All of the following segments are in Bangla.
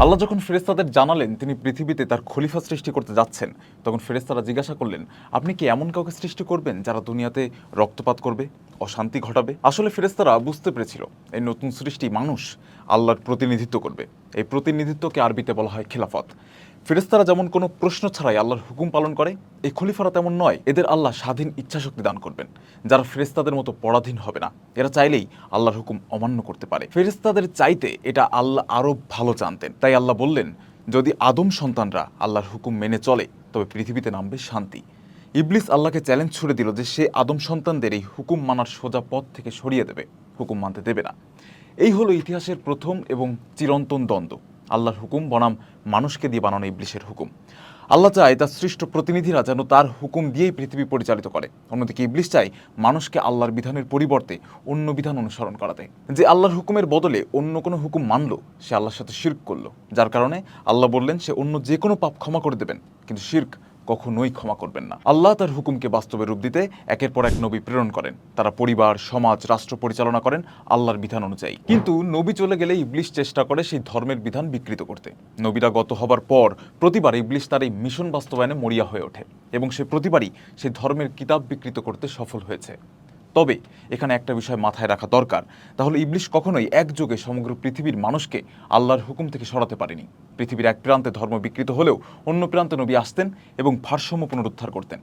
আল্লাহ যখন ফেরেশতাদের জানালেন তিনি পৃথিবীতে তার খলিফা সৃষ্টি করতে যাচ্ছেন, তখন ফেরেশতারা জিজ্ঞাসা করলেন, আপনি কি এমন কাউকে সৃষ্টি করবেন যারা দুনিয়াতে রক্তপাত করবে, অশান্তি ঘটাবে? আসলে ফেরেশতারা বুঝতে পেরেছিল এই নতুন সৃষ্টি মানুষ আল্লাহর প্রতিনিধিত্ব করবে। এই প্রতিনিধিত্বকে আরবিতে বলা হয় খেলাফত। ফেরেশতারা যেমন কোনো প্রশ্ন ছাড়াই আল্লাহর হুকুম পালন করে, এই খলিফারা তেমন নয়। এদের আল্লাহ স্বাধীন ইচ্ছাশক্তি দান করবেন, যারা ফেরেশতাদের মতো পরাধীন হবে না। এরা চাইলেই আল্লাহর হুকুম অমান্য করতে পারে। ফেরেশতাদের চাইতে এটা আল্লাহ আরও ভালো জানতেন। তাই আল্লাহ বললেন, যদি আদম সন্তানরা আল্লাহর হুকুম মেনে চলে তবে পৃথিবীতে নামবে শান্তি। ইবলিস আল্লাহকে চ্যালেঞ্জ ছুড়ে দিল যে সে আদম সন্তানদের এই হুকুম মানার সোজা পথ থেকে সরিয়ে দেবে, হুকুম মানতে দেবে না। এই হলো ইতিহাসের প্রথম এবং চিরন্তন দ্বন্দ্ব, আল্লাহর হুকুম বনাম মানুষকে দিয়ে বানানো ইবলিসের হুকুম। আল্লাহ চায় তার সৃষ্ট প্রতিনিধিরা যেন তার হুকুম দিয়েই পৃথিবী পরিচালিত করে। অন্যদিকে ইবলিস চায় মানুষকে আল্লাহর বিধানের পরিবর্তে অন্য বিধান অনুসরণ করাতে। যে আল্লাহর হুকুমের বদলে অন্য কোনো হুকুম মানল, সে আল্লাহর সাথে শিরক করলো, যার কারণে আল্লাহ বললেন সে অন্য যে কোনো পাপ ক্ষমা করে দেবেন, কিন্তু শিরক কখনোই ক্ষমা করবেন না। আল্লাহ তার হুকুমকে বাস্তবে রূপ দিতে একের পর এক নবী প্রেরণ করেন। তারা পরিবার, সমাজ, রাষ্ট্র পরিচালনা করেন আল্লাহর বিধান অনুযায়ী। কিন্তু নবী চলে গেলে ইবলিস চেষ্টা করে সেই ধর্মের বিধান বিকৃত করতে। নবীরা গত হবার পর প্রতিবার ইবলিস তার এই মিশন বাস্তবায়নে মরিয়া হয়ে ওঠে এবং সে প্রতিবারই সেই ধর্মের কিতাব বিকৃত করতে সফল হয়েছে। তবে এখানে একটা বিষয় মাথায় রাখা দরকার, তাহলে ইবলিস কখনোই একযোগে সমগ্র পৃথিবীর মানুষকে আল্লাহর হুকুম থেকে সরাতে পারেনি। পৃথিবীর এক প্রান্তে ধর্ম বিকৃত হলেও অন্য প্রান্তে নবী আসতেন এবং ভারসাম্য পুনরুদ্ধার করতেন।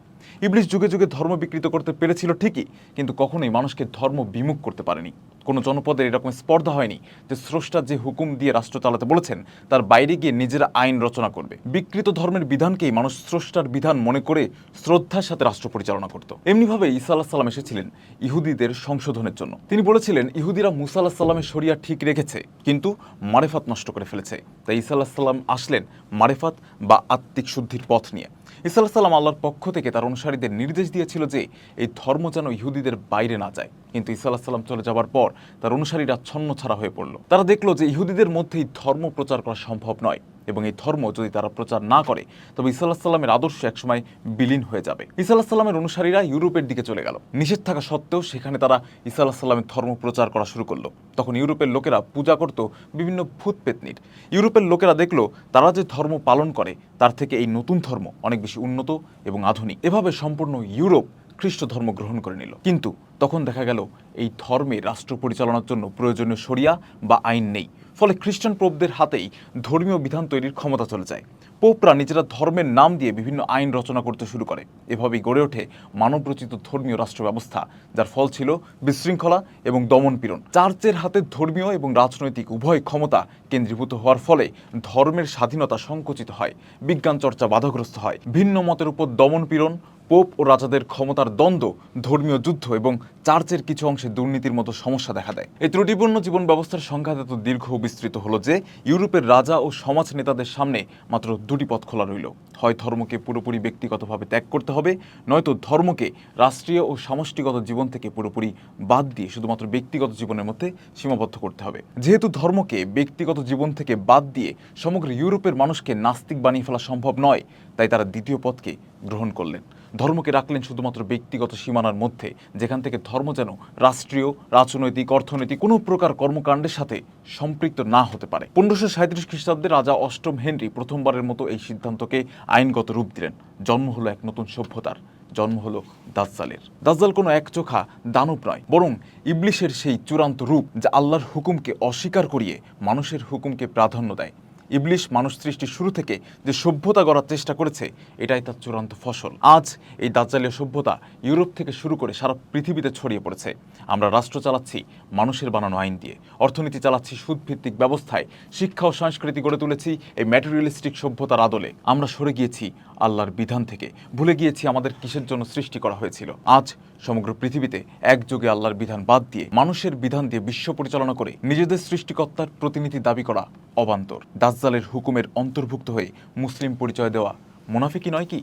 ইবলিস যুগে যুগে ধর্ম বিকৃত করতে পেরেছিল ঠিকই, কিন্তু কখনোই মানুষকে ধর্ম বিমুখ করতে পারেনি। কোনো জনপদের এরকম স্পর্ধা হয়নি যে স্রষ্টা যে হুকুম দিয়ে রাষ্ট্র চালাতে বলেছেন তার বাইরে গিয়ে নিজেরা আইন রচনা করবে। বিকৃত ধর্মের বিধানকেই মানুষ স্রষ্টার বিধান মনে করে শ্রদ্ধার সাথে রাষ্ট্র পরিচালনা করত। এমনিভাবে ঈসা আলাইহিস সালাম এসেছিলেন ইহুদিদের সংশোধনের জন্য। তিনি বলেছিলেন ইহুদিরা মুসা আলাইহিস সালামের শরিয়া ঠিক রেখেছে, কিন্তু মারেফাত নষ্ট করে ফেলেছে। তাই ঈসা আলাইহিস সালাম আসলেন মারেফাত বা আত্মিক শুদ্ধির পথ নিয়ে। ঈসা আলাইহিস সালাম আল্লাহর পক্ষ থেকে তার অনুসারীদের নির্দেশ দিয়েছিল যে এই ধর্ম যেন ইহুদিদের বাইরে না যায়। কিন্তু ঈসা আলাইহিস সালাম চলে যাবার পর তার অনুসারীরা ছন্নছাড়া হয়ে পড়ল। তারা দেখলো যে ইহুদিদের মধ্যেই ধর্ম প্রচার করা সম্ভব নয়, এবং এই ধর্ম যদি তারা প্রচার না করে তবে ঈসা আলাইহিস সালামের আদর্শ একসময় বিলীন হয়ে যাবে। ঈসা আলাইহিস সালামের অনুসারীরা ইউরোপের দিকে চলে গেল। নিষেধ থাকা সত্ত্বেও সেখানে তারা ঈসা আলাইহিস সালামের ধর্ম প্রচার করা শুরু করলো। তখন ইউরোপের লোকেরা পূজা করত বিভিন্ন ভূত পেতনির। ইউরোপের লোকেরা দেখলো তারা যে ধর্ম পালন করে তার থেকে এই নতুন ধর্ম অনেক বেশি উন্নত এবং আধুনিক। এভাবে সম্পূর্ণ ইউরোপ খ্রিস্ট ধর্ম গ্রহণ করে নিল। কিন্তু তখন দেখা গেল এই ধর্মে রাষ্ট্র পরিচালনার জন্য প্রয়োজনীয় শরিয়া বা আইন নেই। ফলে খ্রিস্টান পোপদের হাতেই ধর্মীয় বিধান তৈরির ক্ষমতা চলে যায়। পোপরা নিজেরা ধর্মের নাম দিয়ে বিভিন্ন আইন রচনা করতে শুরু করে। এভাবেই গড়ে ওঠে মানবরচিত ধর্মীয় রাষ্ট্র ব্যবস্থা, যার ফল ছিল বিশৃঙ্খলা এবং দমনপীড়ন। চার্চের হাতে ধর্মীয় এবং রাজনৈতিক উভয় ক্ষমতা কেন্দ্রীভূত হওয়ার ফলে ধর্মের স্বাধীনতা সংকুচিত হয়, বিজ্ঞান চর্চা বাধাগ্রস্ত হয়, ভিন্ন মতের উপর দমনপীড়ন, পোপ ও রাজাদের ক্ষমতার দ্বন্দ্ব, ধর্মীয় যুদ্ধ এবং চার্চের কিছু অংশে দুর্নীতির মতো সমস্যা দেখা দেয়। এই ত্রুটিপূর্ণ জীবন ব্যবস্থার সংঘাত এত দীর্ঘ ও বিস্তৃত হলো যে ইউরোপের রাজা ও সমাজ নেতাদের সামনে মাত্র দুটি পথ খোলা রইল। হয় ধর্মকে পুরোপুরি ব্যক্তিগতভাবে ত্যাগ করতে হবে, নয়তো ধর্মকে রাষ্ট্রীয় ও সমষ্টিগত জীবন থেকে পুরোপুরি বাদ দিয়ে শুধুমাত্র ব্যক্তিগত জীবনের মধ্যে সীমাবদ্ধ করতে হবে। যেহেতু ধর্মকে ব্যক্তিগত জীবন থেকে বাদ দিয়ে সমগ্র ইউরোপের মানুষকে নাস্তিক বানিয়ে ফেলা সম্ভব নয়, তাই তারা দ্বিতীয় পথকে গ্রহণ করলেন। ধর্মকে রাখলেন শুধুমাত্র ব্যক্তিগত সীমানার মধ্যে, যেখান থেকে ধর্ম যেন রাষ্ট্রীয়, রাজনৈতিক, অর্থনৈতিক কোনো প্রকার কর্মকাণ্ডের সাথে সম্পৃক্ত না হতে পারে। 1537 খ্রিস্টাব্দে রাজা অষ্টম হেনরি প্রথমবারের মতো এই সিদ্ধান্তকে আইনগত রূপ দিলেন। জন্ম হলো এক নতুন সভ্যতার, জন্ম হলো দাজ্জালের। দাজ্জাল কোনো একচোখা দানব নয়, বরং ইবলিশের সেই চূড়ান্ত রূপ যা আল্লাহর হুকুমকে অস্বীকার করিয়ে মানুষের হুকুমকে প্রাধান্য দেয়। ইবলিশ মানুষ সৃষ্টির শুরু থেকে যে সভ্যতা গড়ার চেষ্টা করেছে, এটাই তার চূড়ান্ত ফসল। আজ এই দাজ্জালীয় সভ্যতা ইউরোপ থেকে শুরু করে সারা পৃথিবীতে ছড়িয়ে পড়েছে। আমরা রাষ্ট্র চালাচ্ছি মানুষের বানানো আইন দিয়ে, অর্থনীতি চালাচ্ছি সুদভিত্তিক ব্যবস্থায়, শিক্ষা ও সংস্কৃতি গড়ে তুলেছি এই ম্যাটেরিয়ালিস্টিক সভ্যতার আদলে। আমরা সরে গিয়েছি আল্লাহর বিধান থেকে, ভুলে গিয়েছি আমাদের কিসের জন্য সৃষ্টি করা হয়েছিল। আজ সমগ্র পৃথিবীতে একযোগে আল্লাহর বিধান বাদ দিয়ে মানুষের বিধান দিয়ে বিশ্ব পরিচালনা করে নিজেদের সৃষ্টিকর্তার প্রতিনিধি দাবি করা অবান্তর। দাজ্জালের হুকুমের অন্তর্ভুক্ত হয়ে মুসলিম পরিচয় দেওয়া মুনাফিকি নয় কি?